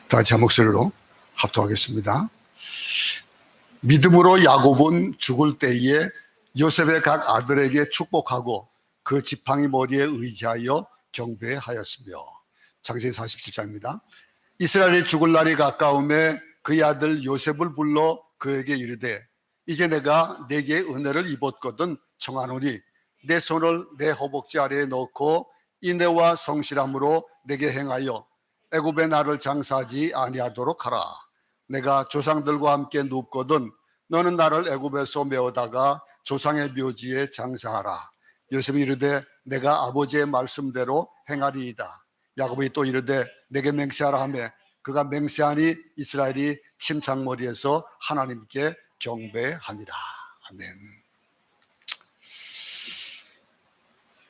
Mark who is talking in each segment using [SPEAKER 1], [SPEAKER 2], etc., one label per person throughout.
[SPEAKER 1] 다 같이 한 목소리로 합독하겠습니다. 믿음으로 야곱은 죽을 때에 요셉의 각 아들에게 축복하고 그 지팡이 머리에 의지하여 경배하였으며. 창세기 47장입니다. 이스라엘이 죽을 날이 가까움에 그의 아들 요셉을 불러 그에게 이르되 이제 내가 네게 은혜를 입었거든 청하노니 내 손을 내 허벅지 아래에 넣고 인내와 성실함으로 내게 행하여 애굽에 나를 장사하지 아니하도록 하라. 내가 조상들과 함께 눕거든 너는 나를 애굽에서 메어다가 조상의 묘지에 장사하라. 요셉이 이르되 내가 아버지의 말씀대로 행하리이다. 야곱이 또 이르되 내게 맹세하라 하며 그가 맹세하니 이스라엘이 침상머리에서 하나님께 경배하니라. 아멘.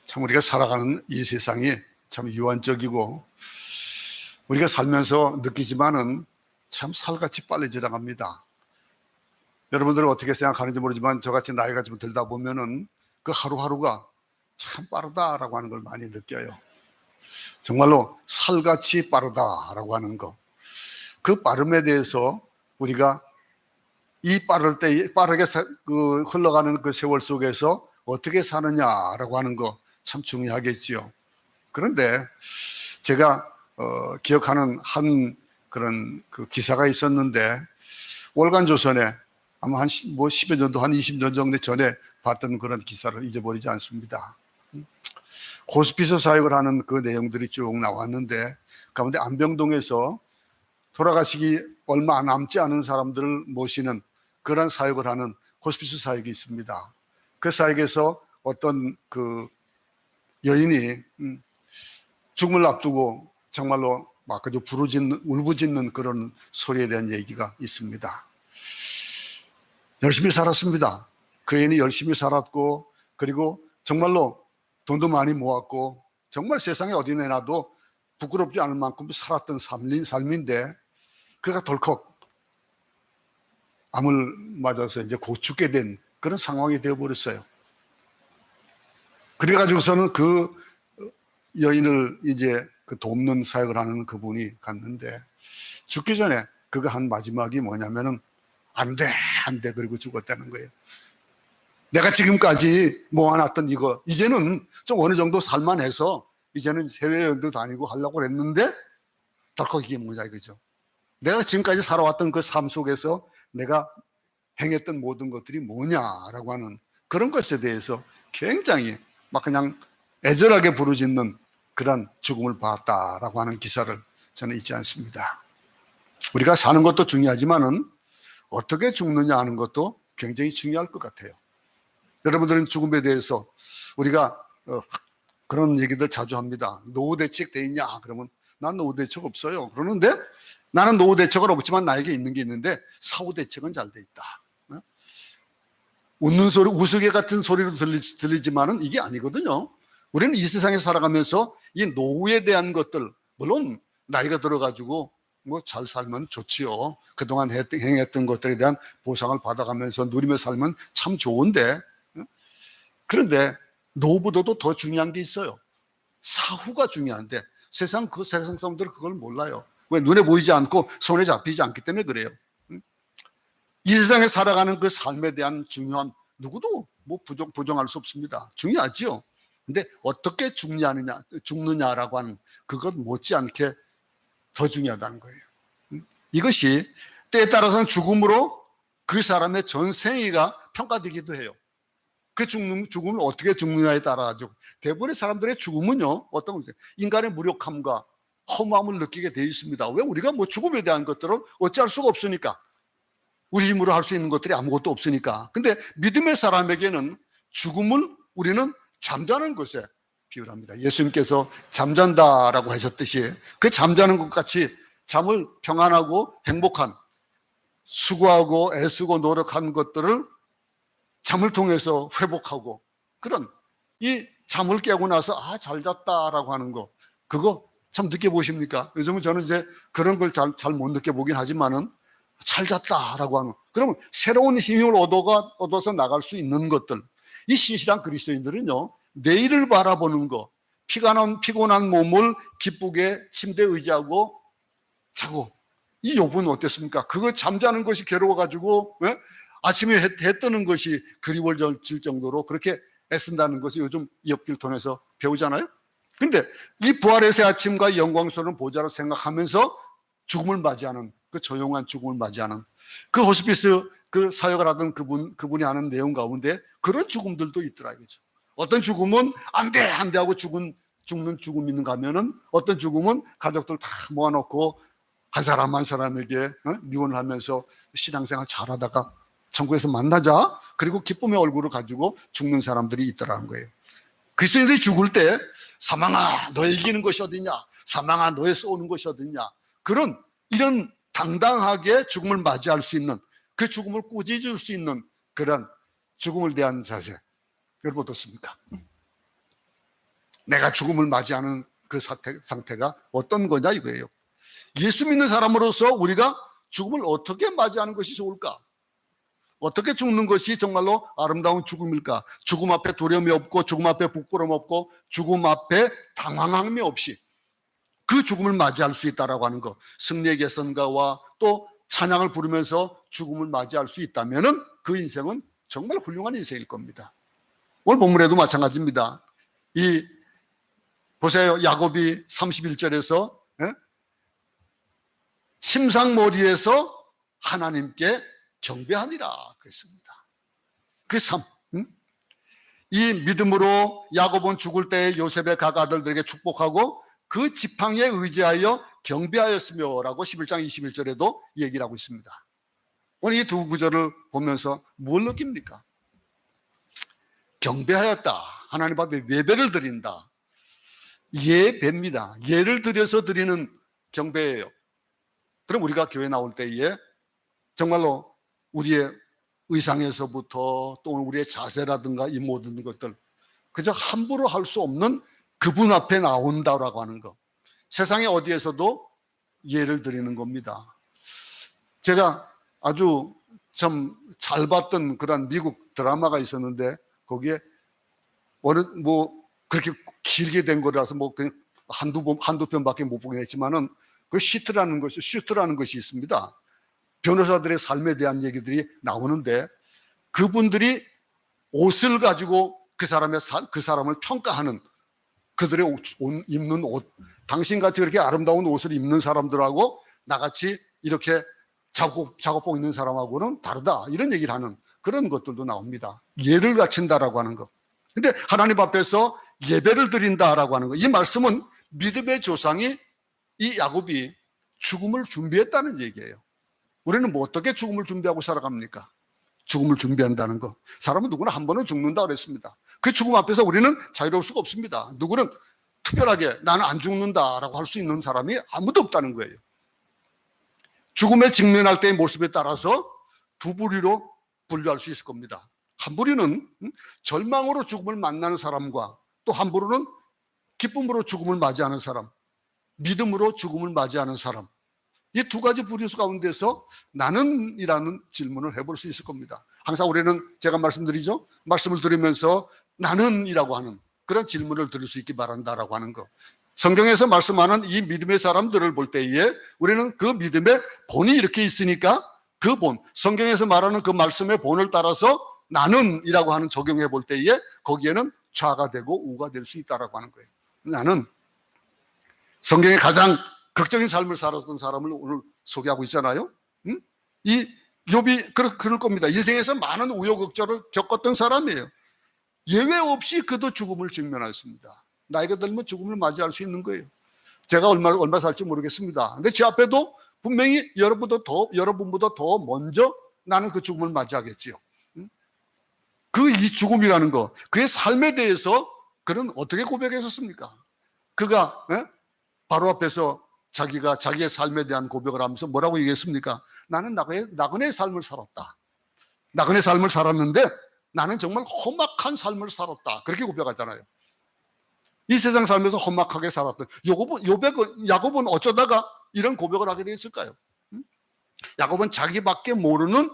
[SPEAKER 1] 참 우리가 살아가는 이 세상이 참 유한적이고 우리가 살면서 느끼지만은 참 살같이 빨리 지나갑니다. 여러분들은 어떻게 생각하는지 모르지만 저같이 나이가 좀 들다 보면은 그 하루하루가 참 빠르다라고 하는 걸 많이 느껴요. 정말로 살같이 빠르다라고 하는 거. 그 빠름에 대해서 우리가 이 빠르게 흘러가는 그 세월 속에서 어떻게 사느냐라고 하는 거 참 중요하겠지요. 그런데 제가 기억하는 한 그런 그 기사가 있었는데 월간조선에 아마 한 10여 년도 한 20년 정도 전에 봤던 그런 기사를 잊어버리지 않습니다. 호스피스 사역을 하는 그 내용들이 쭉 나왔는데 가운데 안병동에서 돌아가시기 얼마 남지 않은 사람들을 모시는 그런 사역을 하는 호스피스 사역이 있습니다. 그 사역에서 어떤 그 여인이 죽음을 앞두고 정말로 막 그저 울부짖는 그런 소리에 대한 얘기가 있습니다. 열심히 살았습니다. 그 여인이 열심히 살았고 그리고 정말로 돈도 많이 모았고 정말 세상에 어디 내놔도 부끄럽지 않을 만큼 살았던 삶인데 그가 덜컥 암을 맞아서 이제 곧 죽게 된 그런 상황이 되어버렸어요. 그래가지고서는 그 여인을 이제 그 돕는 사역을 하는 그분이 갔는데 죽기 전에 그가 한 마지막이 뭐냐면은 안 돼, 안 돼. 그리고 죽었다는 거예요. 내가 지금까지 모아놨던 이거 이제는 좀 어느 정도 살만해서 이제는 해외여행도 다니고 하려고 했는데 덜컥 이게 뭐냐 이거죠. 내가 지금까지 살아왔던 그 삶 속에서 내가 행했던 모든 것들이 뭐냐라고 하는 그런 것에 대해서 굉장히 막 그냥 애절하게 부르짖는 그런 죽음을 봤다라고 하는 기사를 저는 잊지 않습니다. 우리가 사는 것도 중요하지만은 어떻게 죽느냐 하는 것도 굉장히 중요할 것 같아요. 여러분들은 죽음에 대해서 우리가 그런 얘기들 자주 합니다. 노후 대책 돼 있냐? 그러면 난 노후 대책 없어요. 그러는데 나는 노후 대책은 없지만 나에게 있는 게 있는데 사후 대책은 잘 돼 있다. 웃는 소리, 우스개 같은 소리로 들리지만은 이게 아니거든요. 우리는 이 세상에 살아가면서 이 노후에 대한 것들, 물론 나이가 들어가지고 뭐 잘 살면 좋지요. 그동안 행했던 것들에 대한 보상을 받아가면서 누리며 살면 참 좋은데, 그런데 노후보다도 더 중요한 게 있어요. 사후가 중요한데 세상 사람들은 그걸 몰라요. 왜? 눈에 보이지 않고 손에 잡히지 않기 때문에 그래요. 이 세상에 살아가는 그 삶에 대한 중요함 누구도 뭐 부정할 수 없습니다. 중요하지요. 근데 어떻게 죽느냐라고 하는 그것 못지않게 더 중요하다는 거예요. 이것이 때에 따라서는 죽음으로 그 사람의 전생애가 평가되기도 해요. 그 죽음을 어떻게 죽느냐에 따라 가지고 대부분의 사람들의 죽음은요 어떤 거죠? 인간의 무력함과 허무함을 느끼게 되어 있습니다. 왜? 우리가 뭐 죽음에 대한 것들은 어찌할 수가 없으니까. 우리 힘으로 할 수 있는 것들이 아무것도 없으니까. 근데 믿음의 사람에게는 죽음을 우리는 잠자는 것에 비유합니다. 예수님께서 잠잔다라고 하셨듯이 그 잠자는 것 같이 잠을 평안하고 행복한 수고하고 애쓰고 노력한 것들을 잠을 통해서 회복하고 그런 이 잠을 깨고 나서 잘 잤다라고 하는 거 그거 참 느껴보십니까? 요즘은 저는 이제 그런 걸 잘 못 느껴보긴 하지만은 잘 잤다라고 하는 그러면 새로운 힘을 얻어서 나갈 수 있는 것들 이 신실한 그리스도인들은요 내일을 바라보는 거 피곤한 몸을 기쁘게 침대에 의지하고 자고 이 욥은 어땠습니까? 그거 잠자는 것이 괴로워가지고 아침에 해 뜨는 것이 그리워질 정도로 그렇게 애쓴다는 것을 요즘 욥기를 통해서 배우잖아요. 근데 이 부활의 새 아침과 영광스러운 보좌를 생각하면서 죽음을 맞이하는, 그 조용한 죽음을 맞이하는, 그 호스피스 그 사역을 하던 그분이 하는 내용 가운데 그런 죽음들도 있더라 이거죠. 어떤 죽음은 안 돼 하고 죽는 죽음이 있는가 하면은, 어떤 죽음은 가족들 다 모아놓고 한 사람 한 사람에게 미원을 하면서 신앙생활 잘하다가 천국에서 만나자, 그리고 기쁨의 얼굴을 가지고 죽는 사람들이 있더라는 거예요. 그리스도인들이 죽을 때 사망아 너의 이기는 것이 어디냐, 사망아 너의 쏘는 것이 어디냐, 이런 당당하게 죽음을 맞이할 수 있는, 그 죽음을 꾸짖을 수 있는 그런 죽음을 대한 자세, 여러분 어떻습니까? 내가 죽음을 맞이하는 그 상태가 어떤 거냐 이거예요. 예수 믿는 사람으로서 우리가 죽음을 어떻게 맞이하는 것이 좋을까? 어떻게 죽는 것이 정말로 아름다운 죽음일까? 죽음 앞에 두려움이 없고, 죽음 앞에 부끄러움 없고, 죽음 앞에 당황함이 없이 그 죽음을 맞이할 수 있다라고 하는 것, 승리의 개선가와 또 찬양을 부르면서 죽음을 맞이할 수 있다면은 그 인생은 정말 훌륭한 인생일 겁니다. 오늘 본문에도 마찬가지입니다. 보세요. 야곱이 31절에서 심상머리에서 하나님께 경배하니라 그랬습니다. 이 믿음으로 야곱은 죽을 때 요셉의 각 아들들에게 축복하고 그 지팡이에 의지하여 경배하였으며 라고 11장 21절에도 얘기를 하고 있습니다. 오늘 이 두 구절을 보면서 뭘 느낍니까? 경배하였다, 하나님 앞에 예배를 드린다, 예배입니다. 예를 들여서 드리는 경배예요. 그럼 우리가 교회 나올 때에 정말로 우리의 의상에서부터 또 우리의 자세라든가 이 모든 것들 그저 함부로 할 수 없는 그분 앞에 나온다라고 하는 것, 세상에 어디에서도 예를 드리는 겁니다. 제가 아주 참 잘 봤던 그런 미국 드라마가 있었는데, 거기에 그렇게 길게 된 거라서 한두 편밖에 못 보긴 했지만은 그 슈트라는 것이 있습니다. 변호사들의 삶에 대한 얘기들이 나오는데, 그분들이 옷을 가지고 그 사람을 평가하는, 그들의 입는 옷, 당신같이 그렇게 아름다운 옷을 입는 사람들하고 나같이 이렇게 작업복 입는 사람하고는 다르다, 이런 얘기를 하는 그런 것들도 나옵니다. 예를 갖춘다라고 하는 것. 근데 하나님 앞에서 예배를 드린다라고 하는 것, 이 말씀은 믿음의 조상이, 이 야곱이 죽음을 준비했다는 얘기예요. 우리는 어떻게 죽음을 준비하고 살아갑니까? 죽음을 준비한다는 것. 사람은 누구나 한 번은 죽는다 그랬습니다. 그 죽음 앞에서 우리는 자유로울 수가 없습니다. 누구는 특별하게 나는 안 죽는다라고 할 수 있는 사람이 아무도 없다는 거예요. 죽음에 직면할 때의 모습에 따라서 두 부류로 분류할 수 있을 겁니다. 한 부류는 절망으로 죽음을 만나는 사람과, 또 한 부류는 기쁨으로 죽음을 맞이하는 사람, 믿음으로 죽음을 맞이하는 사람, 이 두 가지 부류 가운데서 나는 이라는 질문을 해볼 수 있을 겁니다. 항상 우리는, 제가 말씀드리죠, 말씀을 들으면서 나는 이라고 하는 그런 질문을 들을 수 있기 바란다라고 하는 것. 성경에서 말씀하는 이 믿음의 사람들을 볼 때에 우리는 그 믿음의 본이 이렇게 있으니까 그 본, 성경에서 말하는 그 말씀의 본을 따라서 나는 이라고 하는 적용해 볼 때에 거기에는 좌가 되고 우가 될 수 있다라고 하는 거예요. 나는 성경의 가장 극적인 삶을 살았던 사람을 오늘 소개하고 있잖아요. 이 욥이 그럴 겁니다. 인생에서 많은 우여곡절을 겪었던 사람이에요. 예외 없이 그도 죽음을 직면했습니다. 나이가 들면 죽음을 맞이할 수 있는 거예요. 제가 얼마 살지 모르겠습니다. 근데 제 앞에도 분명히 여러분보다 더 먼저 나는 그 죽음을 맞이하겠지요. 이 죽음이라는 거, 그의 삶에 대해서 그는 어떻게 고백했었습니까? 그가 바로 앞에서 자기의 삶에 대한 고백을 하면서 뭐라고 얘기했습니까? 나는 나그네의 삶을 살았다. 나그네 삶을 살았는데 나는 정말 험악한 삶을 살았다. 그렇게 고백하잖아요. 이 세상 살면서 험악하게 살았던 야곱은 어쩌다가 이런 고백을 하게 됐을까요? 야곱은 자기밖에 모르는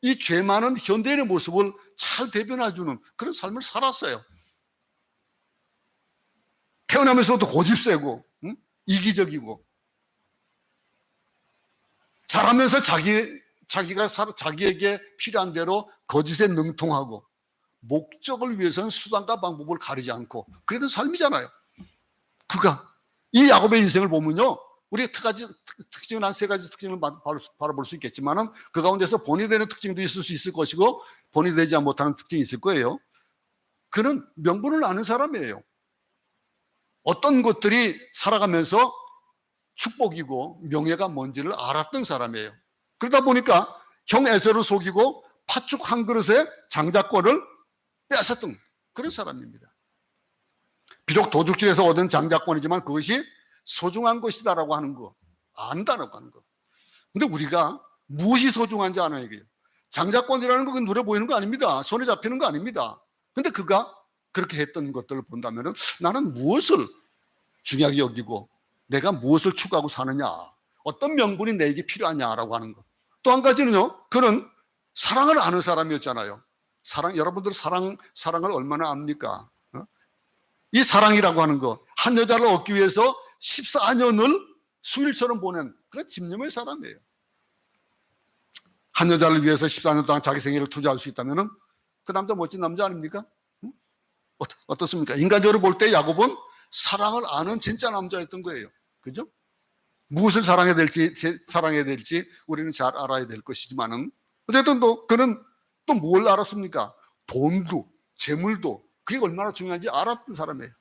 [SPEAKER 1] 이 죄 많은 현대인의 모습을 잘 대변해주는 그런 삶을 살았어요. 태어나면서도 고집세고 이기적이고, 잘하면서 자기에게 필요한 대로 거짓에 능통하고 목적을 위해서는 수단과 방법을 가리지 않고 그래도 삶이잖아요. 이 야곱의 인생을 보면요, 우리가 특징은 한 세 가지 특징을 바라볼 수 있겠지만은 그 가운데서 본이 되는 특징도 있을 수 있을 것이고 본이 되지 못하는 특징이 있을 거예요. 그는 명분을 아는 사람이에요. 어떤 것들이 살아가면서 축복이고 명예가 뭔지를 알았던 사람이에요. 그러다 보니까 형 에서를 속이고 팥죽 한 그릇에 장자권을 빼앗았던 그런 사람입니다. 비록 도둑질에서 얻은 장자권이지만 그것이 소중한 것이다라고 하는 거, 안다라고 하는 거. 근데 우리가 무엇이 소중한지 아는 얘기예요. 장자권이라는 건 눈에 보이는 거 아닙니다. 손에 잡히는 거 아닙니다. 근데 그가 그렇게 했던 것들을 본다면 나는 무엇을 중요하게 여기고 내가 무엇을 추구하고 사느냐, 어떤 명분이 내게 필요하냐라고 하는 것. 또 한 가지는요, 그는 사랑을 아는 사람이었잖아요. 여러분들 사랑을 얼마나 압니까? 이 사랑이라고 하는 것, 한 여자를 얻기 위해서 14년을 수일처럼 보낸 그런 집념의 사람이에요. 한 여자를 위해서 14년 동안 자기 생애를 투자할 수 있다면 그 남자 멋진 남자 아닙니까? 어떻습니까? 인간적으로 볼 때 야곱은 사랑을 아는 진짜 남자였던 거예요. 그죠? 무엇을 사랑해야 될지 우리는 잘 알아야 될 것이지만은 어쨌든 그는 또 뭘 알았습니까? 돈도 재물도 그게 얼마나 중요한지 알았던 사람이에요.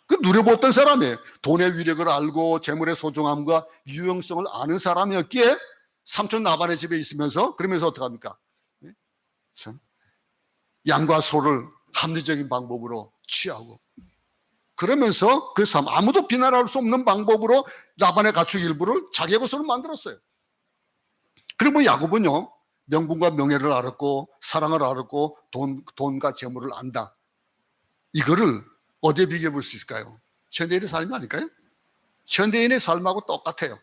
[SPEAKER 1] 그 누려봤던 사람이에요. 돈의 위력을 알고 재물의 소중함과 유용성을 아는 사람이었기에 삼촌 나반의 집에 있으면서 그러면서 어떡합니까? 참 양과 소를 합리적인 방법으로 취하고 그러면서 그 삶 아무도 비난할 수 없는 방법으로 라반의 가축 일부를 자기의 것으로 만들었어요. 그리고 야곱은요, 명분과 명예를 알았고 사랑을 알았고 돈과 재물을 안다. 이거를 어디에 비교해 볼 수 있을까요? 현대인의 삶이 아닐까요? 현대인의 삶하고 똑같아요.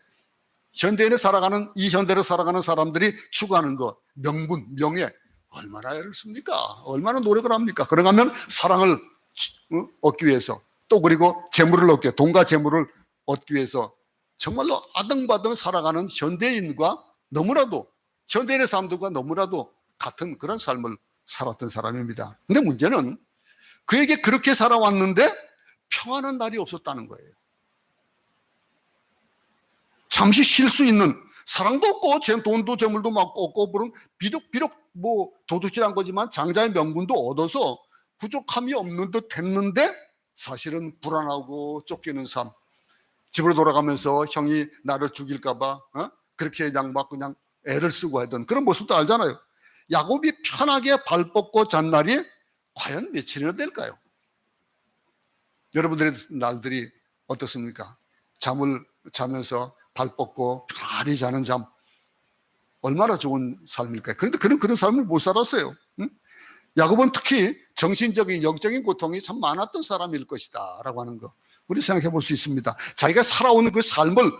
[SPEAKER 1] 이 현대를 살아가는 사람들이 추구하는 것, 명분, 명예, 얼마나 애를 씁니까? 얼마나 노력을 합니까? 그런가 하면 사랑을 얻기 위해서 또 그리고 재물을 얻기 위해서, 돈과 재물을 얻기 위해서 정말로 아등바등 살아가는 현대인의 사람들과 너무나도 같은 그런 삶을 살았던 사람입니다. 근데 문제는 그에게 그렇게 살아왔는데 평안한 날이 없었다는 거예요. 잠시 쉴 수 있는 사랑도 없고 돈도 재물도 막 없고 비록 뭐 도둑질한 거지만 장자의 명분도 얻어서 부족함이 없는 듯 했는데 사실은 불안하고 쫓기는 삶. 집으로 돌아가면서 형이 나를 죽일까 봐 그렇게 그냥 애를 쓰고 하던 그런 모습도 알잖아요. 야곱이 편하게 발 뻗고 잔 날이 과연 며칠이나 될까요? 여러분들의 날들이 어떻습니까? 잠을 자면서 발 뻗고 편안히 자는 잠 얼마나 좋은 삶일까요? 그런데 그런 삶을 못 살았어요. 야곱은 특히 정신적인 영적인 고통이 참 많았던 사람일 것이다 라고 하는 거 우리 생각해 볼 수 있습니다. 자기가 살아오는 그 삶을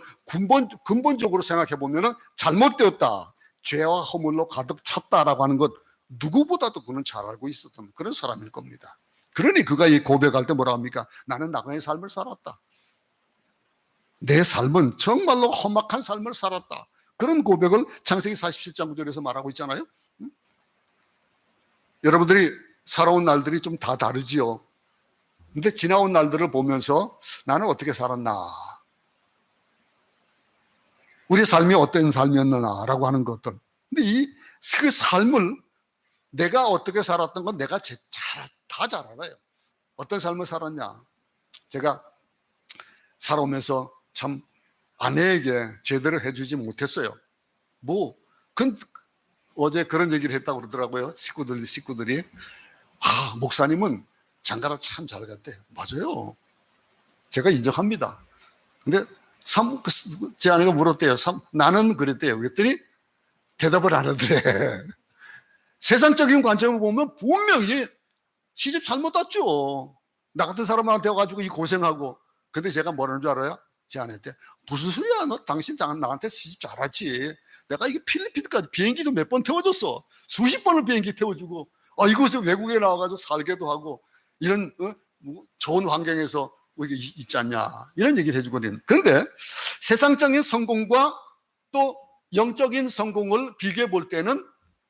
[SPEAKER 1] 근본적으로 생각해 보면 잘못되었다, 죄와 허물로 가득 찼다라고 하는 것 누구보다도 그는 잘 알고 있었던 그런 사람일 겁니다. 그러니 그가 이 고백할 때 뭐라 합니까? 나는 나그네의 삶을 살았다. 내 삶은 정말로 험악한 삶을 살았다. 그런 고백을 창세기 47장 9절에서 말하고 있잖아요. 여러분들이 살아온 날들이 좀 다 다르지요. 근데 지나온 날들을 보면서 나는 어떻게 살았나, 우리 삶이 어떤 삶이었느냐라고 하는 것들. 근데 그 삶을 내가 어떻게 살았던 건 내가 다 잘 알아요. 어떤 삶을 살았냐. 제가 살아오면서 참 아내에게 제대로 해주지 못했어요. 어제 그런 얘기를 했다고 그러더라고요. 식구들이. 목사님은 장가를 참 잘 갔대요. 맞아요. 제가 인정합니다. 근데 제 아내가 물었대요. 나는 그랬대요. 그랬더니 대답을 안 하더래. 세상적인 관점을 보면 분명히 시집 잘못 왔죠. 나 같은 사람한테 와가지고 이 고생하고. 근데 제가 뭐라는 줄 알아요? 제 아내한테 무슨 소리야, 너 당신 나한테 시집 잘하지. 내가 이게 필리핀까지 비행기도 몇 번 태워줬어. 수십 번을 비행기 태워주고 이곳에 외국에 나와가지고 살게도 하고 이런 좋은 환경에서 우리가 있지 않냐 이런 얘기를 해주거든. 그런데 세상적인 성공과 또 영적인 성공을 비교해 볼 때는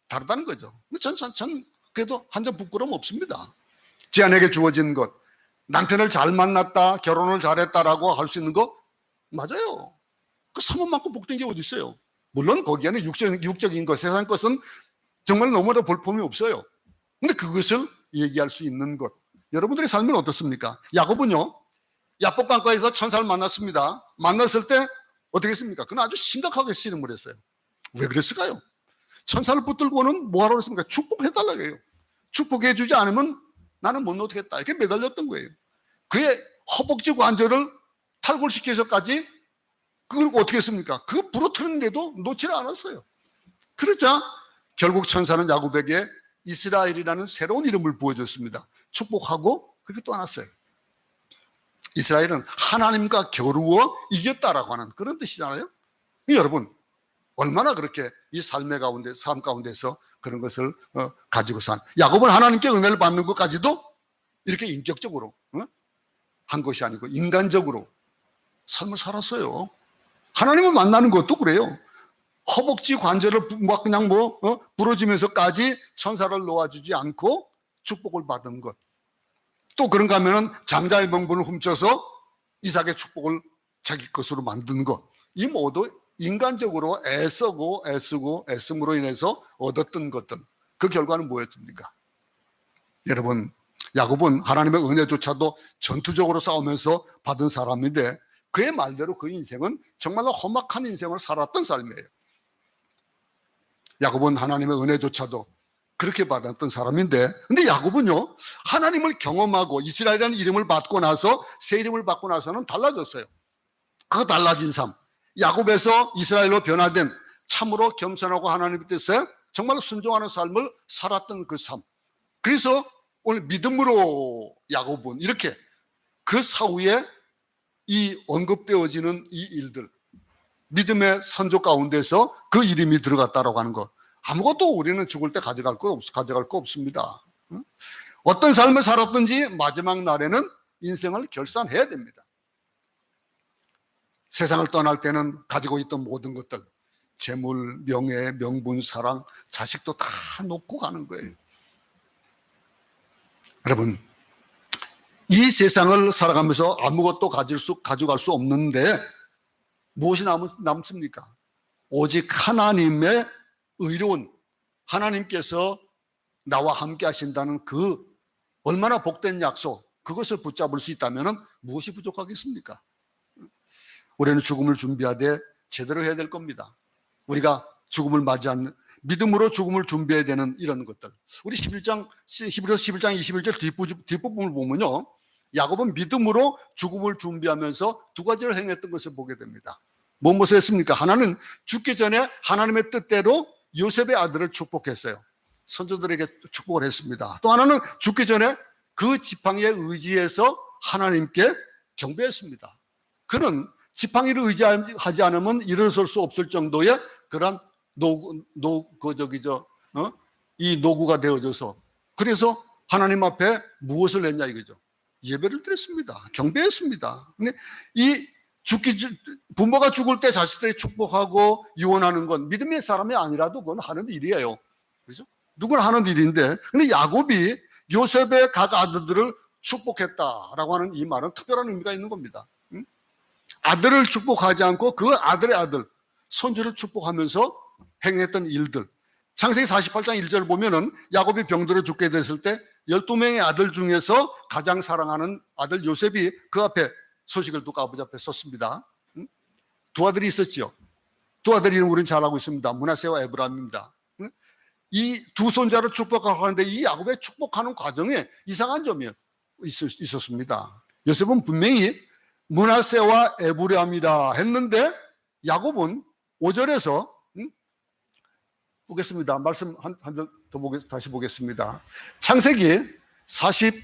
[SPEAKER 1] 다르다는 거죠. 전 그래도 한 점 부끄러움 없습니다. 제 아내에게 주어진 것, 남편을 잘 만났다, 결혼을 잘했다라고 할 수 있는 거 맞아요. 그 사모만큼 복된 게 어디 있어요. 물론 거기에는 육적인 것, 세상 것은 정말 너무나 볼품이 없어요. 근데 그것을 얘기할 수 있는 것, 여러분들의 삶은 어떻습니까? 야곱은요, 야복강가에서 천사를 만났습니다. 만났을 때 어떻게 했습니까? 그는 아주 심각하게 씨름을 했어요. 왜 그랬을까요? 천사를 붙들고는 뭐하라고 했습니까? 축복해달라고 해요. 축복해주지 않으면 나는 못 놓겠다, 이렇게 매달렸던 거예요. 그의 허벅지 관절을 탈골시켜서까지 그걸 어떻게 했습니까? 그 부러뜨렸는데도 놓지를 않았어요. 그러자 결국 천사는 야곱에게 이스라엘이라는 새로운 이름을 부어줬습니다. 축복하고 그렇게 떠났어요. 이스라엘은 하나님과 겨루어 이겼다라고 하는 그런 뜻이잖아요. 여러분, 얼마나 그렇게 이 삶 가운데서 그런 것을 가지고 산, 야곱은 하나님께 은혜를 받는 것까지도 이렇게 인격적으로 한 것이 아니고 인간적으로 삶을 살았어요. 하나님을 만나는 것도 그래요. 허벅지 관절을 그냥 부러지면서까지 천사를 놓아주지 않고 축복을 받은 것. 또 그런가 하면은 장자의 명분을 훔쳐서 이삭의 축복을 자기 것으로 만든 것. 이 모두 인간적으로 애쓰고 애씀으로 인해서 얻었던 것들. 그 결과는 뭐였습니까? 여러분, 야곱은 하나님의 은혜조차도 전투적으로 싸우면서 받은 사람인데 그의 말대로 그 인생은 정말로 험악한 인생을 살았던 삶이에요. 야곱은 하나님의 은혜조차도 그렇게 받았던 사람인데, 근데 야곱은요, 하나님을 경험하고 이스라엘이라는 이름을 받고 나서, 새 이름을 받고 나서는 달라졌어요. 그 달라진 삶, 야곱에서 이스라엘로 변화된 참으로 겸손하고 하나님의 뜻에 정말로 순종하는 삶을 살았던 그 삶. 그래서 오늘 믿음으로 야곱은 이렇게 그 사후에 이 언급되어지는 이 일들, 믿음의 선조 가운데서 그 이름이 들어갔다라고 하는 것, 아무것도 우리는 죽을 때 가져갈 거 없습니다. 어떤 삶을 살았든지 마지막 날에는 인생을 결산해야 됩니다. 세상을 떠날 때는 가지고 있던 모든 것들, 재물, 명예, 명분, 사랑, 자식도 다 놓고 가는 거예요. 여러분, 이 세상을 살아가면서 아무것도 가져갈 수 없는데 무엇이 남습니까? 오직 하나님의 의로운, 하나님께서 나와 함께 하신다는 그 얼마나 복된 약속, 그것을 붙잡을 수 있다면 무엇이 부족하겠습니까? 우리는 죽음을 준비하되 제대로 해야 될 겁니다. 우리가 죽음을 맞이하는, 믿음으로 죽음을 준비해야 되는 이런 것들. 우리 11장 21절 뒷부분을 보면요, 야곱은 믿음으로 죽음을 준비하면서 두 가지를 행했던 것을 보게 됩니다. 무엇을 했습니까? 하나는 죽기 전에 하나님의 뜻대로 요셉의 아들을 축복했어요. 선조들에게 축복을 했습니다. 또 하나는 죽기 전에 그 지팡이에 의지해서 하나님께 경배했습니다. 그는 지팡이를 의지하지 않으면 일어설 수 없을 정도의 그런 이 노구가 되어져서, 그래서 하나님 앞에 무엇을 했냐 이거죠. 예배를 드렸습니다. 경배했습니다. 근데 이 부모가 죽을 때 자식들이 축복하고 유언하는 건 믿음의 사람이 아니라도 그건 하는 일이에요. 그렇죠? 누구나 하는 일인데, 근데 야곱이 요셉의 각 아들들을 축복했다라고 하는 이 말은 특별한 의미가 있는 겁니다. 아들을 축복하지 않고 그 아들의 아들, 손주를 축복하면서 행했던 일들. 창세기 48장 1절 보면은 야곱이 병들어 죽게 됐을 때 12명의 아들 중에서 가장 사랑하는 아들 요셉이 그 앞에 소식을 듣고 아버지 앞에 섰습니다. 두 아들이 있었죠. 두 아들 이름 우리는 잘 알고 있습니다. 므낫세와 에브라임입니다. 이 두 손자를 축복하고 하는데 이 야곱의 축복하는 과정에 이상한 점이 있었습니다. 요셉은 분명히 므낫세와 에브라임이다 했는데 야곱은 5절에서 보겠습니다. 말씀 한 절 더 다시 보겠습니다. 창세기 48장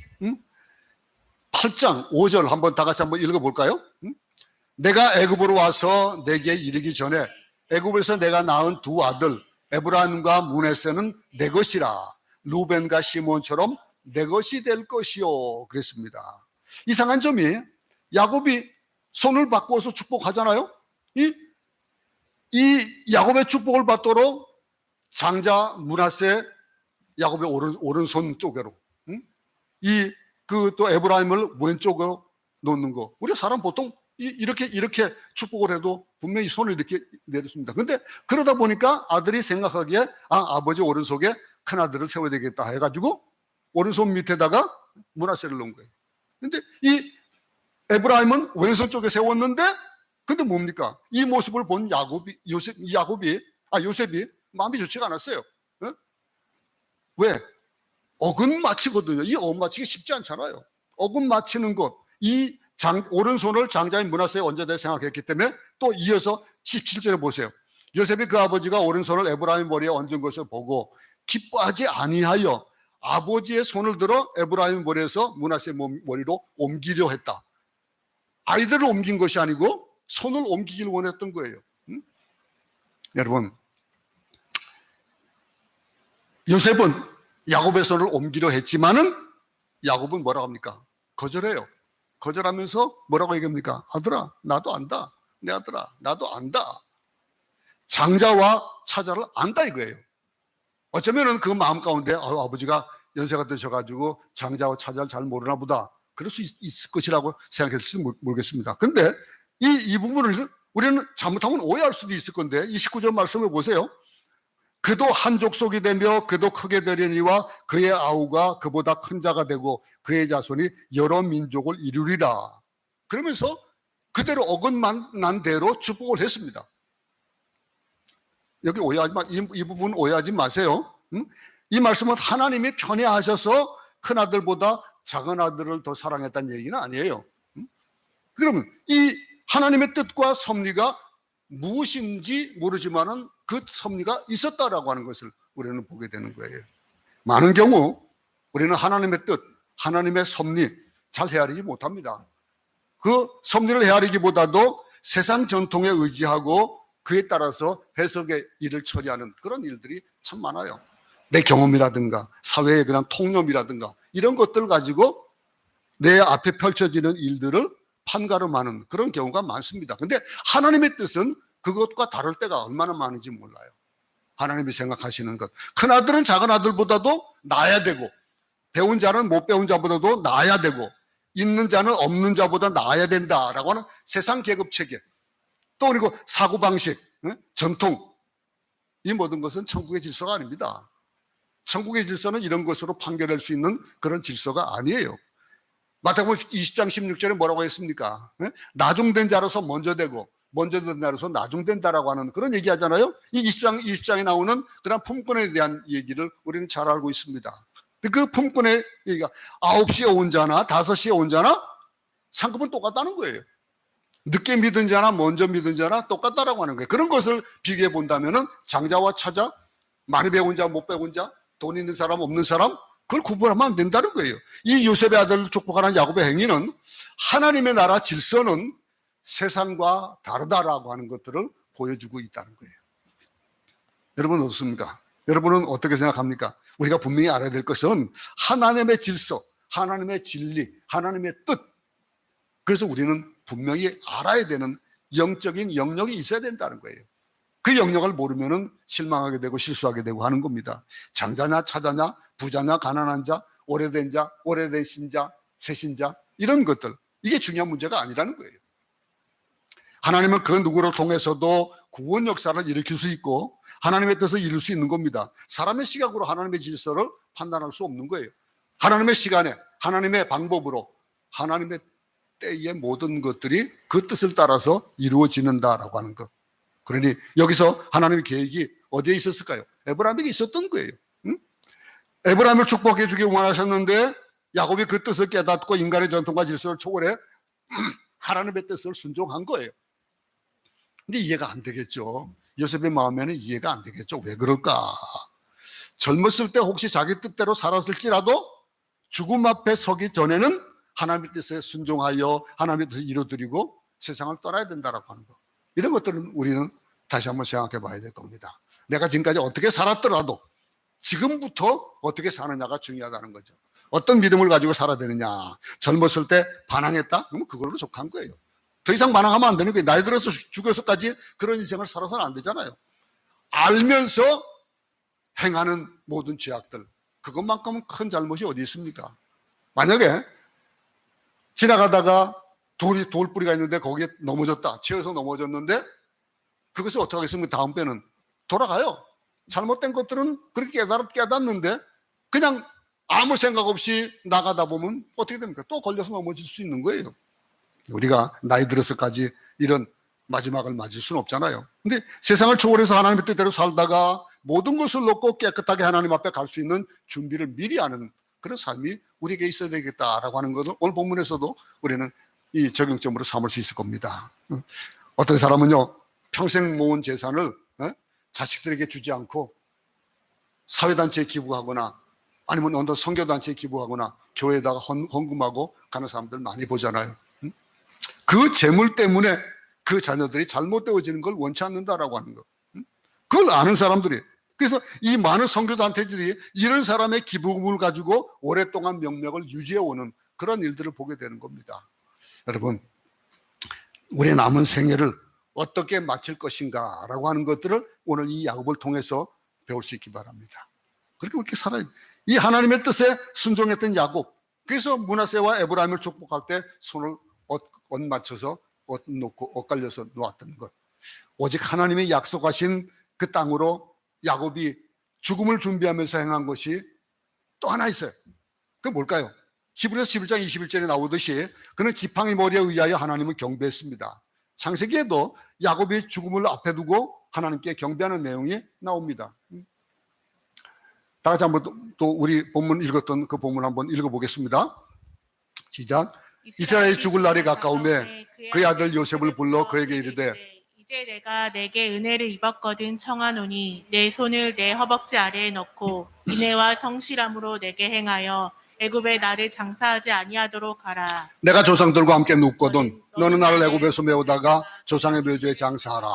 [SPEAKER 1] 5절 한번 다 같이 한번 읽어볼까요? 내가 애굽으로 와서 내게 이르기 전에 애굽에서 내가 낳은 두 아들 에브라임과 므낫세는 내 것이라. 루벤과 시몬처럼 내 것이 될 것이요. 그랬습니다. 이상한 점이 야곱이 손을 바꾸어서 축복하잖아요. 이 야곱의 축복을 받도록 장자 므낫세 야곱의 오른손 쪽으로, 이 그 또 에브라임을 왼쪽으로 놓는 거. 우리 사람 보통 이렇게 축복을 해도 분명히 손을 이렇게 내렸습니다. 근데 그러다 보니까 아들이 생각하기에 아버지 오른손에 큰 아들을 세워야 되겠다 해가지고 오른손 밑에다가 므낫세를 놓은 거예요. 근데 이 에브라임은 왼손 쪽에 세웠는데, 근데 뭡니까? 이 모습을 본 요셉이 마음이 좋지가 않았어요. 어? 왜? 어근 맞히거든요. 이 어근 맞히기 쉽지 않잖아요. 어근 맞히는 것, 이 오른손을 장자인 므낫세에 얹어야 생각했기 때문에 또 이어서 17절에 보세요. 요셉이 그 아버지가 오른손을 에브라임 머리에 얹은 것을 보고 기뻐하지 아니하여 아버지의 손을 들어 에브라임 머리에서 므낫세 머리로 옮기려 했다. 아이들을 옮긴 것이 아니고 손을 옮기길 원했던 거예요. 여러분, 요셉은 야곱의 손을 옮기려 했지만은 야곱은 뭐라고 합니까? 거절해요. 거절하면서 뭐라고 얘기합니까? 아들아, 나도 안다. 내 아들아, 나도 안다. 장자와 차자를 안다 이거예요. 어쩌면은 그 마음 가운데 아버지가 연세가 드셔가지고 장자와 차자를 잘 모르나 보다, 그럴 수 있을 것이라고 생각했을지 모르겠습니다. 근데 이 부분을 우리는 잘못하면 오해할 수도 있을 건데, 이 19절 말씀을 보세요. 그도 한 족속이 되며 그도 크게 되려니와 그의 아우가 그보다 큰 자가 되고 그의 자손이 여러 민족을 이루리라. 그러면서 그대로 어긋난 대로 축복을 했습니다. 여기 오해하지 마, 이 부분 오해하지 마세요. 이 말씀은 하나님이 편애하셔서 큰 아들보다 작은 아들을 더 사랑했다는 얘기는 아니에요. 그러면 이 하나님의 뜻과 섭리가 무엇인지 모르지만은 그 섭리가 있었다라고 하는 것을 우리는 보게 되는 거예요. 많은 경우 우리는 하나님의 뜻, 하나님의 섭리 잘 헤아리지 못합니다. 그 섭리를 헤아리기보다도 세상 전통에 의지하고 그에 따라서 해석의 일을 처리하는 그런 일들이 참 많아요. 내 경험이라든가 사회의 그냥 통념이라든가 이런 것들을 가지고 내 앞에 펼쳐지는 일들을 판가름하는 그런 경우가 많습니다. 근데 하나님의 뜻은 그것과 다를 때가 얼마나 많은지 몰라요. 하나님이 생각하시는 것, 큰 아들은 작은 아들보다도 나아야 되고, 배운 자는 못 배운 자보다도 나아야 되고, 있는 자는 없는 자보다 나아야 된다라고 하는 세상 계급 체계, 또 그리고 사고방식, 전통, 이 모든 것은 천국의 질서가 아닙니다. 천국의 질서는 이런 것으로 판결할 수 있는 그런 질서가 아니에요. 마태복음 20장 16절에 뭐라고 했습니까? 나중된 자로서 먼저 되고 먼저 된 자로서 나중된다라고 하는 그런 얘기 하잖아요. 이 20장에 나오는 그런 품권에 대한 얘기를 우리는 잘 알고 있습니다. 그 품권의 얘기가 9시에 온 자나 5시에 온 자나 상급은 똑같다는 거예요. 늦게 믿은 자나 먼저 믿은 자나 똑같다라고 하는 거예요. 그런 것을 비교해 본다면은 장자와 차자, 많이 배운 자, 못 배운 자, 돈 있는 사람, 없는 사람, 그걸 구분하면 안 된다는 거예요. 이 요셉의 아들을 축복하는 야곱의 행위는 하나님의 나라 질서는 세상과 다르다라고 하는 것들을 보여주고 있다는 거예요. 여러분 어떻습니까? 여러분은 어떻게 생각합니까? 우리가 분명히 알아야 될 것은 하나님의 질서, 하나님의 진리, 하나님의 뜻. 그래서 우리는 분명히 알아야 되는 영적인 영역이 있어야 된다는 거예요. 그 영역을 모르면 실망하게 되고 실수하게 되고 하는 겁니다. 장자냐 차자냐, 부자냐 가난한 자, 오래된 자, 오래된 신자, 새 신자, 이런 것들, 이게 중요한 문제가 아니라는 거예요. 하나님은 그 누구를 통해서도 구원 역사를 일으킬 수 있고 하나님의 뜻을 이룰 수 있는 겁니다. 사람의 시각으로 하나님의 질서를 판단할 수 없는 거예요. 하나님의 시간에, 하나님의 방법으로, 하나님의 때의 모든 것들이 그 뜻을 따라서 이루어지는다라고 하는 것. 그러니 여기서 하나님의 계획이 어디에 있었을까요? 에브라임에게 있었던 거예요. 에브라임을 축복해 주기 원하셨는데 야곱이 그 뜻을 깨닫고 인간의 전통과 질서를 초월해 하나님의 뜻을 순종한 거예요. 근데 이해가 안 되겠죠. 요셉의 마음에는 이해가 안 되겠죠. 왜 그럴까? 젊었을 때 혹시 자기 뜻대로 살았을지라도 죽음 앞에 서기 전에는 하나님의 뜻에 순종하여 하나님의 뜻을 이루어드리고 세상을 떠나야 된다라고 하는 거. 이런 것들은 우리는 다시 한번 생각해 봐야 될 겁니다. 내가 지금까지 어떻게 살았더라도 지금부터 어떻게 사느냐가 중요하다는 거죠. 어떤 믿음을 가지고 살아야 되느냐. 젊었을 때 반항했다? 그러면 그걸로 족한 거예요. 더 이상 반항하면 안 되는 거예요. 나이 들어서 죽어서까지 그런 인생을 살아서는 안 되잖아요. 알면서 행하는 모든 죄악들, 그것만큼은 큰 잘못이 어디 있습니까? 만약에 지나가다가 돌뿌리가 있는데 거기에 넘어졌다, 치여서 넘어졌는데 그것을 어떻게 하겠습니까? 다음번에는 돌아가요. 잘못된 것들은 그렇게 깨닫는데 그냥 아무 생각 없이 나가다 보면 어떻게 됩니까? 또 걸려서 넘어질 수 있는 거예요. 우리가 나이 들어서까지 이런 마지막을 맞을 수는 없잖아요. 근데 세상을 초월해서 하나님의 뜻대로 살다가 모든 것을 놓고 깨끗하게 하나님 앞에 갈 수 있는 준비를 미리 하는 그런 삶이 우리에게 있어야 되겠다라고 하는 것을 오늘 본문에서도 우리는 이 적용점으로 삼을 수 있을 겁니다. 어떤 사람은요, 평생 모은 재산을 자식들에게 주지 않고 사회단체에 기부하거나 아니면 어떤 선교단체에 기부하거나 교회에다가 헌금하고 가는 사람들 많이 보잖아요. 그 재물 때문에 그 자녀들이 잘못되어지는 걸 원치 않는다라고 하는 거. 그걸 아는 사람들이. 그래서 이 많은 선교단체들이 이런 사람의 기부금을 가지고 오랫동안 명맥을 유지해오는 그런 일들을 보게 되는 겁니다. 여러분, 우리의 남은 생애를 어떻게 마칠 것인가 라고 하는 것들을 오늘 이 야곱을 통해서 배울 수 있기 바랍니다. 그렇게 살아야 돼. 이 하나님의 뜻에 순종했던 야곱, 그래서 므낫세와 에브라임을 축복할 때 손을 옷 맞춰서 옷 놓고 엇갈려서 놓았던 것, 오직 하나님의 약속하신 그 땅으로 야곱이 죽음을 준비하면서 행한 것이 또 하나 있어요. 그게 뭘까요? 히브리서 11장 21절에 나오듯이 그는 지팡이 머리에 의하여 하나님을 경배했습니다. 창세기에도 야곱이 죽음을 앞에 두고 하나님께 경배하는 내용이 나옵니다. 다 같이 한번 또 우리 본문 읽었던 그 본문 한번 읽어보겠습니다. 시작. 이스라엘이 죽을 날이 가까우매 그의 아들 요셉을 불러 그에게 이르되
[SPEAKER 2] 이제 내가 내게 은혜를 입었거든 청하노니 내 손을 내 허벅지 아래에 넣고 인애와 성실함으로 내게 행하여 애굽에 나를 장사하지 아니하도록 하라.
[SPEAKER 1] 내가 조상들과 함께 눕거든 너는 나를 애굽에서 메우다가 조상의 묘지에 장사하라.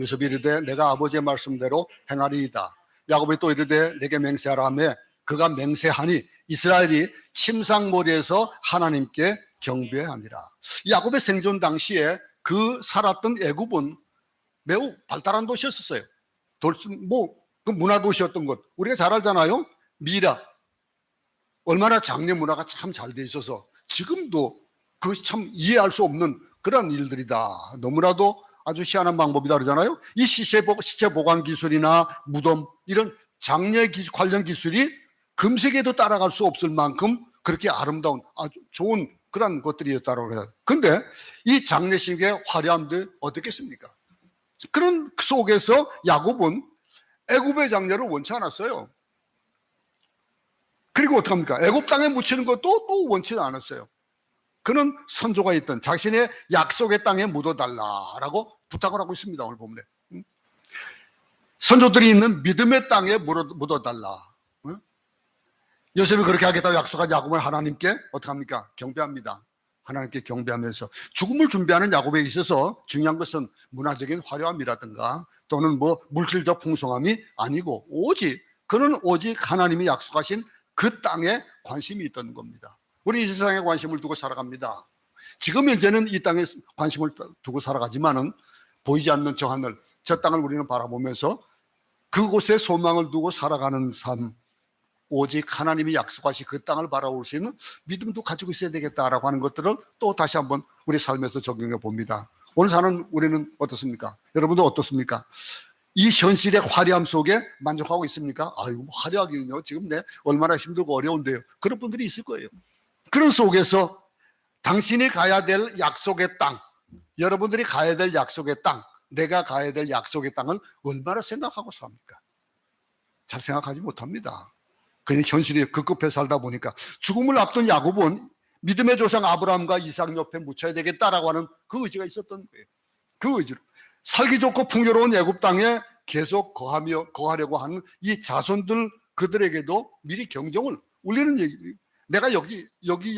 [SPEAKER 1] 요셉이 이르되 내가 아버지의 말씀대로 행하리이다. 야곱이 또 이르되 내게 맹세하라 하매 그가 맹세하니 이스라엘이 침상머리에서 하나님께 경배하니라. 야곱의 생존 당시에 그 살았던 애굽은 매우 발달한 도시였었어요. 그 문화 도시였던 것 우리가 잘 알잖아요. 미라, 얼마나 장례 문화가 참 잘 돼 있어서 지금도 그 참 이해할 수 없는 그런 일들이다. 너무나도 아주 희한한 방법이다 그러잖아요. 이 시체 보관 기술이나 무덤 이런 장례 관련 기술이 금세계도 따라갈 수 없을 만큼 그렇게 아름다운 아주 좋은 그런 것들이었다고 해요. 그런데 이 장례식의 화려함도 어떻겠습니까? 그런 속에서 야곱은 애굽의 장례를 원치 않았어요. 그리고 어떡합니까? 애굽 땅에 묻히는 것도 또 원치는 않았어요. 그는 선조가 있던 자신의 약속의 땅에 묻어달라라고 부탁을 하고 있습니다. 오늘 본문에. 선조들이 있는 믿음의 땅에 묻어달라. 요셉이 그렇게 하겠다고 약속한 야곱을 하나님께 어떡합니까? 경배합니다. 하나님께 경배하면서 죽음을 준비하는 야곱에 있어서 중요한 것은 문화적인 화려함이라든가 또는 뭐 물질적 풍성함이 아니고 그는 오직 하나님이 약속하신 그 땅에 관심이 있던 겁니다. 우리 이 세상에 관심을 두고 살아갑니다. 지금 현재는 이 땅에 관심을 두고 살아가지만은 보이지 않는 저 하늘, 저 땅을 우리는 바라보면서 그곳에 소망을 두고 살아가는 삶, 오직 하나님이 약속하신 그 땅을 바라볼 수 있는 믿음도 가지고 있어야 되겠다라고 하는 것들을 또 다시 한번 우리 삶에서 적용해 봅니다. 오늘 사는 우리는 어떻습니까? 여러분도 어떻습니까? 이 현실의 화려함 속에 만족하고 있습니까? 아유, 화려하기는요. 지금 얼마나 힘들고 어려운데요. 그런 분들이 있을 거예요. 그런 속에서 당신이 가야 될 약속의 땅, 여러분들이 가야 될 약속의 땅, 내가 가야 될 약속의 땅을 얼마나 생각하고 삽니까? 잘 생각하지 못합니다. 그냥 현실이 급급해 살다 보니까 죽음을 앞둔 야곱은 믿음의 조상 아브라함과 이삭 옆에 묻혀야 되겠다라고 하는 그 의지가 있었던 거예요. 그 의지로 살기 좋고 풍요로운 애굽 땅에 계속 거하려고 하는 이 자손들 그들에게도 미리 경종을 울리는 얘기예요. 내가 여기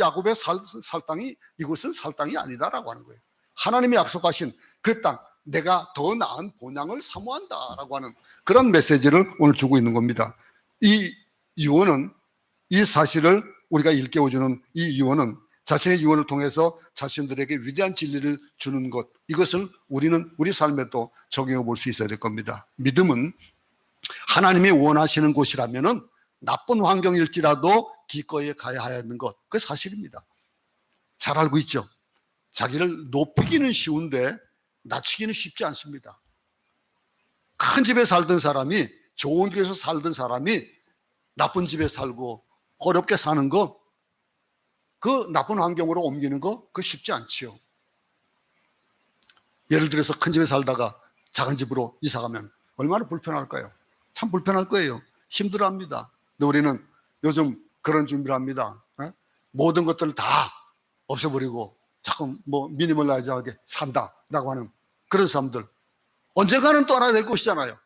[SPEAKER 1] 야곱의 살 땅이 이곳은 살 땅이 아니다라고 하는 거예요. 하나님이 약속하신 그 땅, 내가 더 나은 본향을 사모한다라고 하는 그런 메시지를 오늘 주고 있는 겁니다. 이 유언은, 이 사실을 우리가 일깨워주는 이 유언은 자신의 유언을 통해서 자신들에게 위대한 진리를 주는 것, 이것을 우리는 우리 삶에 또 적용해 볼 수 있어야 될 겁니다. 믿음은 하나님이 원하시는 곳이라면은 나쁜 환경일지라도 기꺼이 가야 하는 것, 그게 사실입니다. 잘 알고 있죠? 자기를 높이기는 쉬운데 낮추기는 쉽지 않습니다. 큰 집에 살던 사람이, 좋은 데서 살던 사람이 나쁜 집에 살고 어렵게 사는 거, 그 나쁜 환경으로 옮기는 거, 그거 쉽지 않지요. 예를 들어서 큰 집에 살다가 작은 집으로 이사 가면 얼마나 불편할까요? 참 불편할 거예요. 힘들어합니다. 근데 우리는 요즘 그런 준비를 합니다. 모든 것들을 다 없애버리고 자꾸 뭐 미니멀라이즈하게 산다라고 하는 그런 사람들, 언젠가는 떠나야 될 것이잖아요.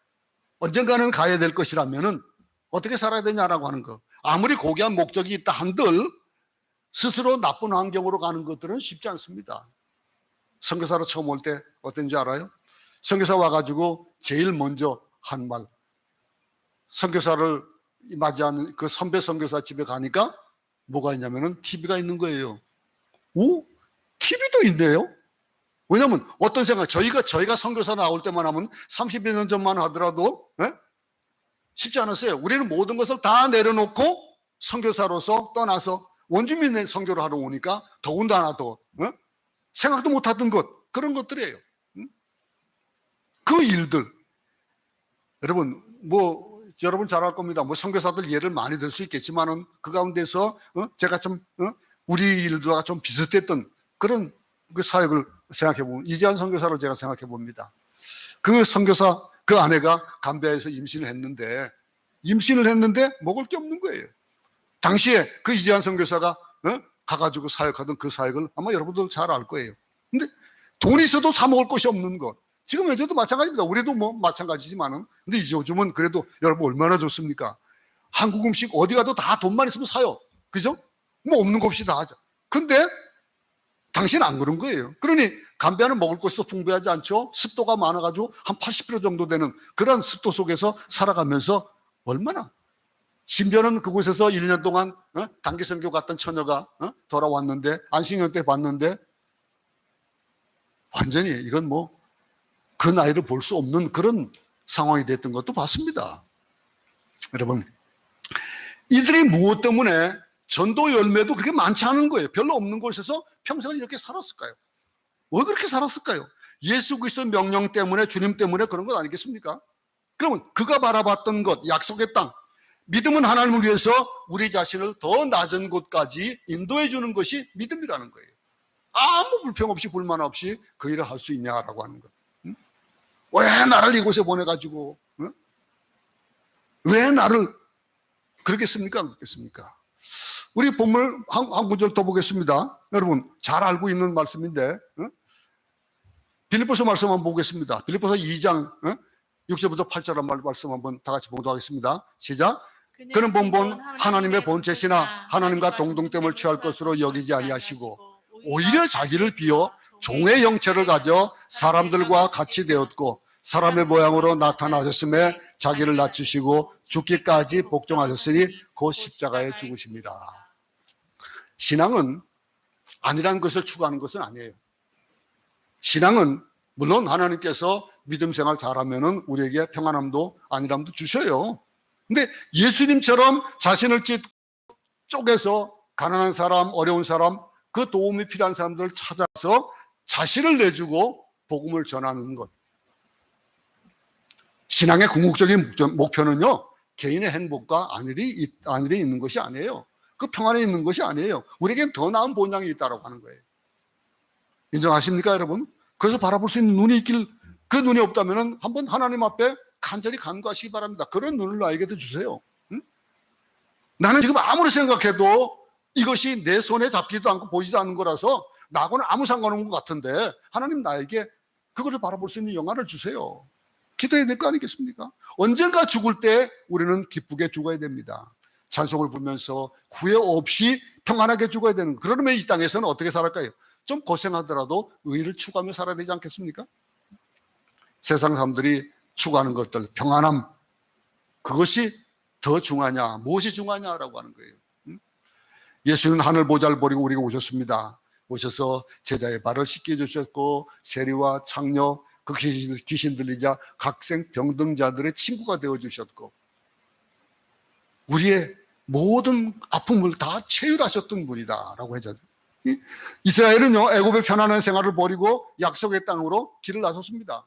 [SPEAKER 1] 언젠가는 가야 될 것이라면은 어떻게 살아야 되냐라고 하는 거. 아무리 고귀한 목적이 있다 한들 스스로 나쁜 환경으로 가는 것들은 쉽지 않습니다. 선교사로 처음 올 때 어땠는지 알아요? 선교사 와가지고 제일 먼저 한 말, 선교사를 맞이하는 그 선배 선교사 집에 가니까 뭐가 있냐면은 TV가 있는 거예요. 오? TV도 있네요? 왜냐면 어떤 생각, 저희가 선교사 나올 때만 하면 30여 년 전만 하더라도 쉽지 않았어요. 우리는 모든 것을 다 내려놓고 선교사로서 떠나서 원주민의 선교를 하러 오니까 더군다나 더 생각도 못하던 것, 그런 것들이에요. 그 일들, 여러분 여러분 잘 알 겁니다. 뭐 선교사들 예를 많이 들 수 있겠지만은 그 가운데서 제가 좀 우리 일들과 좀 비슷했던 그런 그 사역을 생각해 보면, 이재한 선교사를 제가 생각해 봅니다. 그 선교사 그 아내가 감비아에서 임신을 했는데 먹을 게 없는 거예요. 당시에 그 이재한 선교사가 가가지고 사역하던 그 사역을 아마 여러분들 잘 알 거예요. 근데 돈이 있어도 사 먹을 것이 없는 것. 지금 요즘도 마찬가지입니다. 우리도 뭐 마찬가지지만은. 근데 요즘은 그래도 여러분 얼마나 좋습니까? 한국 음식 어디 가도 다 돈만 있으면 사요. 그죠? 뭐 없는 거 없이 다 하자. 근데 당신은 안 그런 거예요. 그러니 감비아는 먹을 것도 풍부하지 않죠. 습도가 많아가지고 한 80% 정도 되는 그런 습도 속에서 살아가면서 얼마나, 심지어는 그곳에서 1년 동안 단기 선교 갔던 처녀가 돌아왔는데, 안식년 때 봤는데 완전히 이건 뭐 그 나이를 볼 수 없는 그런 상황이 됐던 것도 봤습니다. 여러분, 이들이 무엇 때문에 전도 열매도 그렇게 많지 않은 거예요. 별로 없는 곳에서 평생을 이렇게 살았을까요? 왜 그렇게 살았을까요? 예수 그리스도의 명령 때문에, 주님 때문에 그런 것 아니겠습니까? 그러면 그가 바라봤던 것, 약속의 땅, 믿음은 하나님을 위해서 우리 자신을 더 낮은 곳까지 인도해 주는 것이 믿음이라는 거예요. 아무 불평 없이 불만 없이 그 일을 할 수 있냐라고 하는 것. 왜 나를 이곳에 보내가지고 왜 나를 그렇겠습니까? 그렇겠습니까? 우리 본문 한 구절 더 보겠습니다. 여러분 잘 알고 있는 말씀인데 빌립보서 말씀 한번 보겠습니다. 빌립보서 2장 6절부터 8절 말씀 한번 다 같이 보도록 하겠습니다. 시작. 그는 본본 하나님의 본체시나 하나님과 동등됨을 취할 것으로 여기지 아니하시고 오히려 자기를 비워 종의 형체를 가져 사람들과 같이 되었고 사람의 모양으로 나타나셨음에 자기를 낮추시고 죽기까지 복종하셨으니 곧 십자가에 죽으십니다. 신앙은 아니라는 것을 추구하는 것은 아니에요. 신앙은 물론 하나님께서 믿음 생활 잘하면은 우리에게 평안함도 안일함도 주셔요. 근데 예수님처럼 자신을 쪼개서 가난한 사람, 어려운 사람, 그 도움이 필요한 사람들을 찾아서 자신을 내주고 복음을 전하는 것. 신앙의 궁극적인 목표는요, 개인의 행복과 안일이 있는 것이 아니에요. 그 평안에 있는 것이 아니에요. 우리에겐 더 나은 본향이 있다고 하는 거예요. 인정하십니까, 여러분? 그래서 바라볼 수 있는 눈이 있길, 그 눈이 없다면 한번 하나님 앞에 간절히 간구하시기 바랍니다. 그런 눈을 나에게도 주세요. 응? 나는 지금 아무리 생각해도 이것이 내 손에 잡히지도 않고 보이지도 않는 거라서 나하고는 아무 상관없는 것 같은데 하나님 나에게 그것을 바라볼 수 있는 영안을 주세요. 기도해야 될 거 아니겠습니까? 언젠가 죽을 때 우리는 기쁘게 죽어야 됩니다. 찬송을 부르면서 후회 없이 평안하게 죽어야 되는 거예요. 그러면 이 땅에서는 어떻게 살을까요? 좀 고생하더라도 의를 추구하며 살아야 되지 않겠습니까? 세상 사람들이 추구하는 것들, 평안함, 그것이 더 중요하냐, 무엇이 중요하냐라고 하는 거예요. 예수는 하늘 보좌를 버리고 우리가 오셨습니다. 오셔서 제자의 발을 씻겨 주셨고 세리와 창녀, 그 귀신 들리자 각생 병등자들의 친구가 되어주셨고 우리의 모든 아픔을 다 체휼하셨던 분이다라고 하잖아요. 이스라엘은요, 애굽의 편안한 생활을 버리고 약속의 땅으로 길을 나섰습니다.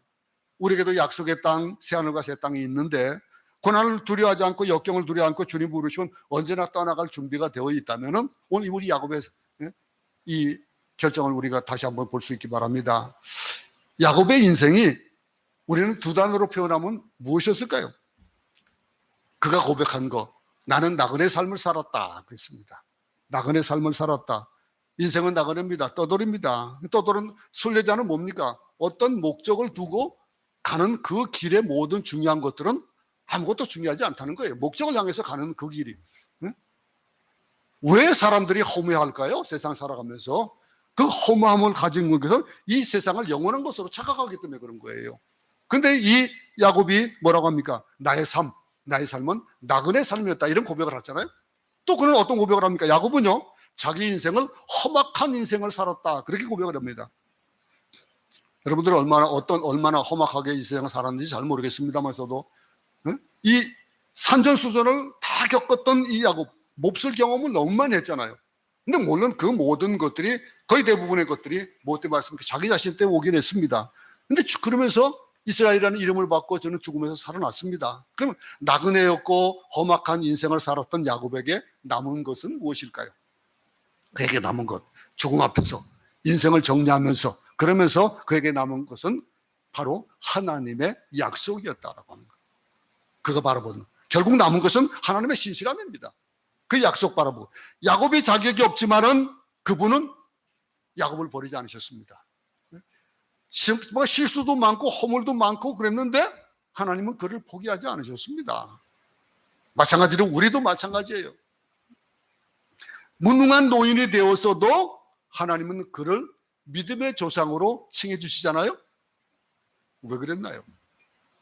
[SPEAKER 1] 우리에게도 약속의 땅, 새하늘과 새 땅이 있는데 고난을 두려워하지 않고 역경을 두려워하지 않고 주님 부르시면 언제나 떠나갈 준비가 되어 있다면 오늘 우리 야곱의 이 결정을 우리가 다시 한번 볼 수 있기 바랍니다. 야곱의 인생이 우리는 두 단어로 표현하면 무엇이었을까요? 그가 고백한 거, 나는 나그네 삶을 살았다 그랬습니다. 나그네 삶을 살았다. 인생은 나그네입니다. 떠돌입니다. 떠돌은 순례자는 뭡니까? 어떤 목적을 두고 가는 그 길의 모든 중요한 것들은 아무것도 중요하지 않다는 거예요. 목적을 향해서 가는 그 길이. 왜 사람들이 허무해할까요? 세상 살아가면서 그 허무함을 가진 것은 이 세상을 영원한 것으로 착각하기 때문에 그런 거예요. 근데 이 야곱이 뭐라고 합니까? 나의 삶은 나그네 삶이었다 이런 고백을 하잖아요. 또 그는 어떤 고백을 합니까? 야곱은요, 자기 인생을 험악한 인생을 살았다 그렇게 고백을 합니다. 여러분들이 얼마나 험악하게 인생을 살았는지 잘 모르겠습니다만서도 이 산전수전을 다 겪었던 이 야곱, 몹쓸 경험을 너무 많이 했잖아요. 근데 물론 그 모든 것들이 거의 대부분의 것들이 뭐 때문에 말씀드립니까? 자기 자신 때문에 오긴 했습니다. 근데 그러면서 이스라엘이라는 이름을 받고 저는 죽음에서 살아났습니다. 그러면 나그네였고 험악한 인생을 살았던 야곱에게 남은 것은 무엇일까요? 그에게 남은 것, 죽음 앞에서 인생을 정리하면서 그러면서 그에게 남은 것은 바로 하나님의 약속이었다라고 하는 거예요. 그거 바라보는, 결국 남은 것은 하나님의 신실함입니다. 그 약속 바라보고, 야곱이 자격이 없지만은 그분은 야곱을 버리지 않으셨습니다. 실수도 많고 허물도 많고 그랬는데 하나님은 그를 포기하지 않으셨습니다. 마찬가지로 우리도 마찬가지예요. 무능한 노인이 되었어도 하나님은 그를 믿음의 조상으로 칭해 주시잖아요. 왜 그랬나요?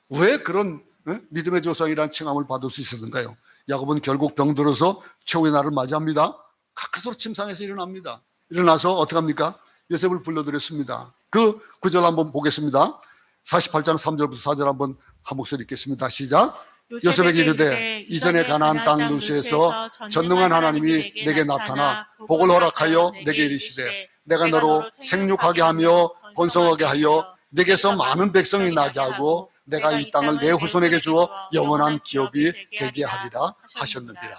[SPEAKER 1] 왜 그런 믿음의 조상이라는 칭함을 받을 수 있었는가요? 야곱은 결국 병들어서 최후의 날을 맞이합니다. 가까스로 침상에서 일어납니다. 일어나서 어떻게 합니까? 요셉을 불러드렸습니다. 그 구절 한번 보겠습니다. 48장 3절부터 4절 한번 한 목소리 읽겠습니다. 시작. 요셉에게 이르되 이전에 가나안 땅 루스에서 전능한 하나님이 내게 나타나 복을 허락하여 내게 이르시되 내가 너로 생육하게 하며 번성하게 하여 내게서 많은 백성이 나게 하고 내가 이 땅을 내 후손에게 주어 영원한 기업이 되게 하리라 하셨느니라.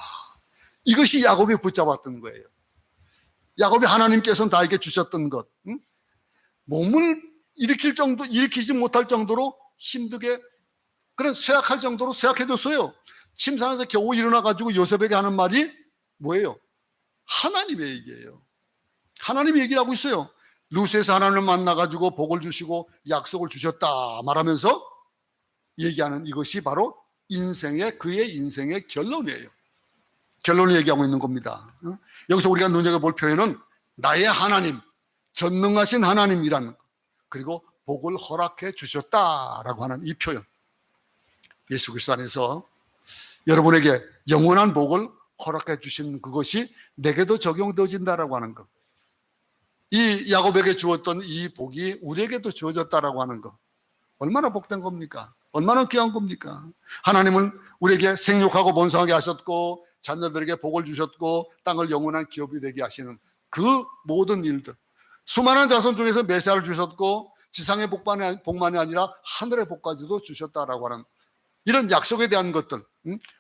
[SPEAKER 1] 이것이 야곱이 붙잡았던 거예요. 야곱이 하나님께서는 나에게 주셨던 것, 몸을 일으키지 못할 정도로 힘들게, 그런 쇠약할 정도로 쇠약해졌어요. 침상에서 겨우 일어나가지고 요셉에게 하는 말이 뭐예요? 하나님의 얘기예요. 하나님의 얘기를 하고 있어요. 루스에서 하나님을 만나가지고 복을 주시고 약속을 주셨다 말하면서 얘기하는 이것이 바로 그의 인생의 결론이에요. 결론을 얘기하고 있는 겁니다. 여기서 우리가 눈여겨볼 표현은 나의 하나님, 전능하신 하나님이라는 것, 그리고 복을 허락해 주셨다라고 하는 이 표현. 예수 그리스도 안에서 여러분에게 영원한 복을 허락해 주신 그것이 내게도 적용되어진다라고 하는 것. 이 야곱에게 주었던 이 복이 우리에게도 주어졌다라고 하는 것. 얼마나 복된 겁니까? 얼마나 귀한 겁니까? 하나님은 우리에게 생육하고 번성하게 하셨고 자녀들에게 복을 주셨고 땅을 영원한 기업이 되게 하시는 그 모든 일들, 수많은 자손 중에서 메시아를 주셨고 지상의 복만이 아니라 하늘의 복까지도 주셨다라고 하는 이런 약속에 대한 것들,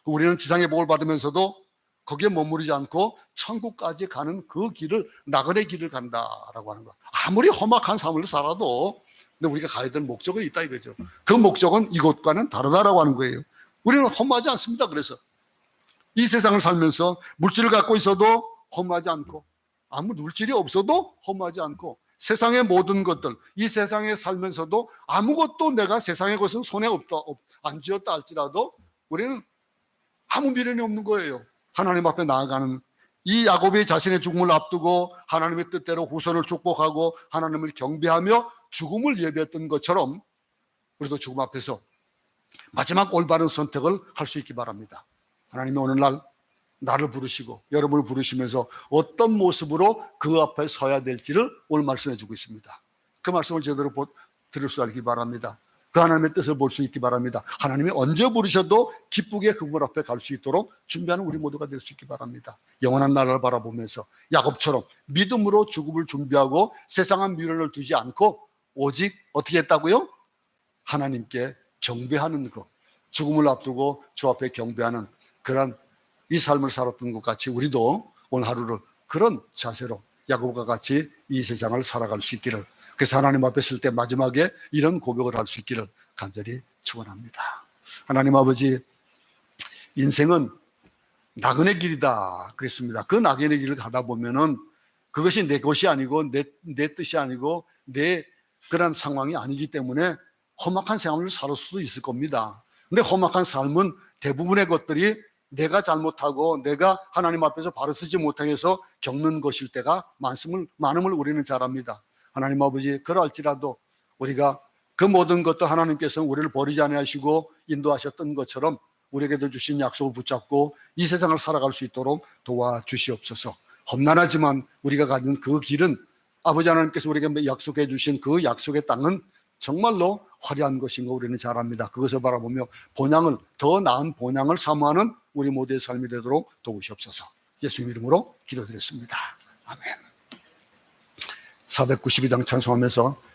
[SPEAKER 1] 우리는 지상의 복을 받으면서도 거기에 머무르지 않고 천국까지 가는 그 길을, 나그네 길을 간다라고 하는 거. 아무리 험악한 삶을 살아도 근데 우리가 가야 될 목적이 있다 이거죠. 그 목적은 이것과는 다르다라고 하는 거예요. 우리는 허무하지 않습니다. 그래서 이 세상을 살면서 물질을 갖고 있어도 허무하지 않고, 아무 물질이 없어도 허무하지 않고, 세상의 모든 것들, 이 세상에 살면서도 아무것도 내가 세상의 것은 손에 안 쥐었다 할지라도 우리는 아무 미련이 없는 거예요. 하나님 앞에 나아가는, 이 야곱이 자신의 죽음을 앞두고 하나님의 뜻대로 후손을 축복하고 하나님을 경배하며 죽음을 예비했던 것처럼 우리도 죽음 앞에서 마지막 올바른 선택을 할 수 있기 바랍니다. 하나님이 오늘날 나를 부르시고 여러분을 부르시면서 어떤 모습으로 그 앞에 서야 될지를 오늘 말씀해 주고 있습니다. 그 말씀을 제대로 들을 수 있기 바랍니다. 그 하나님의 뜻을 볼 수 있기 바랍니다. 하나님이 언제 부르셔도 기쁘게 그분 앞에 갈 수 있도록 준비하는 우리 모두가 될 수 있기 바랍니다. 영원한 나라를 바라보면서 야곱처럼 믿음으로 죽음을 준비하고 세상한 미련을 두지 않고 오직 어떻게 했다고요? 하나님께 경배하는 것, 죽음을 앞두고 주 앞에 경배하는 그런 이 삶을 살았던 것 같이 우리도 오늘 하루를 그런 자세로 야곱과 같이 이 세상을 살아갈 수 있기를, 그래서 하나님 앞에 설 때 마지막에 이런 고백을 할 수 있기를 간절히 축원합니다. 하나님 아버지, 인생은 나그네 길이다 그랬습니다. 그 나그네 길을 가다 보면은 그것이 내 것이 아니고 내 뜻이 아니고 내 그런 상황이 아니기 때문에 험악한 생활을 살 수도 있을 겁니다. 근데 험악한 삶은 대부분의 것들이 내가 잘못하고 내가 하나님 앞에서 바로 서지 못해서 겪는 것일 때가 많음을 우리는 잘 압니다. 하나님 아버지, 그럴지라도 우리가 그 모든 것도 하나님께서 우리를 버리지 아니하시고 인도하셨던 것처럼 우리에게도 주신 약속을 붙잡고 이 세상을 살아갈 수 있도록 도와주시옵소서. 험난하지만 우리가 가는 그 길은 아버지 하나님께서 우리에게 약속해 주신 그 약속의 땅은 정말로 화려한 것인 거 우리는 잘 압니다. 그것을 바라보며 본향을, 더 나은 본향을 사모하는 우리 모두의 삶이 되도록 도우시옵소서. 예수님 이름으로 기도드렸습니다. 아멘. 492장 찬송하면서